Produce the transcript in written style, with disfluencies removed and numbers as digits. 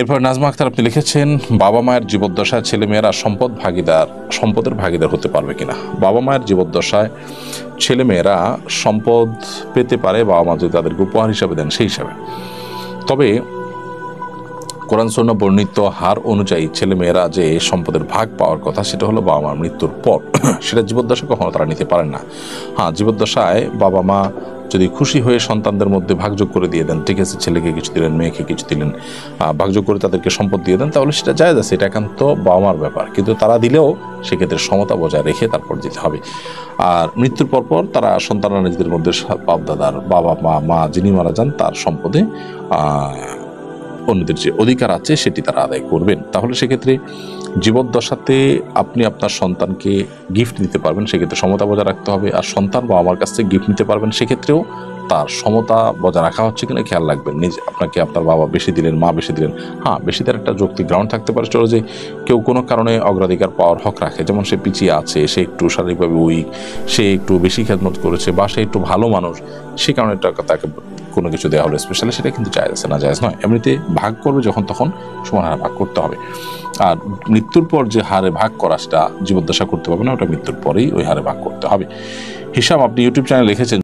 এরপর নাজমা আক্তার আপনি লিখেছেন, বাবা মায়ের জীবদ্দশায় ছেলেমেয়েরা সম্পদের ভাগিদার হতে পারবে কিনা। বাবা মায়ের জীবদ্দশায় ছেলেমেয়েরা সম্পদ পেতে পারে বাবা মা যদি তাদেরকে উপহার হিসাবে দেন সেই হিসাবে। তবে কোরআন সুন্নাহ বর্ণিত হার অনুযায়ী ছেলেমেয়েরা যে সম্পদের ভাগ পাওয়ার কথা সেটা হলো বাবা মার মৃত্যুর পর, সেটা জীবদ্দশায় কখনো তারা নিতে পারেন না। হ্যাঁ, জীবদ্দশায় বাবা মা যদি খুশি হয়ে সন্তানদের মধ্যে ভাগযোগ করে দিয়ে দেন, ঠিক আছে, ছেলেকে কিছু দিলেন, মেয়েকে কিছু দিলেন, ভাগযোগ করে তাদেরকে সম্পদ দিয়ে দেন, তাহলে সেটা জায়েজ আছে, এটা একান্ত বাবা মার ব্যাপার। কিন্তু তারা দিলেও সেক্ষেত্রে সমতা বজায় রেখে তারপর দিতে হবে। আর মৃত্যুর পর তারা সন্তানরা নিজেদের মধ্যে বাপ দাদার বাবা মা যিনি মারা যান তার সম্পদে অন্যদের যে অধিকার আছে সেটি তারা আদায় করবেন। তাহলে সেক্ষেত্রে জীবদ্দশাতে আপনি আপনার সন্তানকে গিফট দিতে পারবেন, সেক্ষেত্রে সমতা বজায় রাখতে হবে। আর সন্তান বাবা মার কাছ থেকে গিফট নিতে পারবেন, সেক্ষেত্রেও তার সমতা বজায় রাখা হচ্ছে কিনা খেয়াল রাখবেন। আপনাকে আপনার বাবা বেশি দিলেন, মা বেশি দিলেন, হ্যাঁ বেশি দেওয়ার একটা যৌক্তিক গ্রাউন্ড থাকতে পারে। চলো যে কেউ কোনো কারণে অগ্রাধিকার পাওয়ার হক রাখে, যেমন সে পিছিয়ে আছে, সে একটু শারীরিকভাবে উইক, সে একটু বেশি খেদমত করেছে, বা সে একটু ভালো মানুষ, সে কারণে তাকে কোনো কিছু দেওয়া হলো স্পেশালি, সেটা কিন্তু জায়েজ আছে, না জায়েজ নয়। এমনিতে ভাগ করবে যখন তখন সমান হারে ভাগ করতে হবে। আর মৃত্যুর পর যে হারে ভাগ করা সেটা জীবদ্দশা করতে পারবে না, ওটা মৃত্যুর পরেই ওই হারে ভাগ করতে হবে। হিসাব আপনি ইউটিউব চ্যানেলে লিখেছেন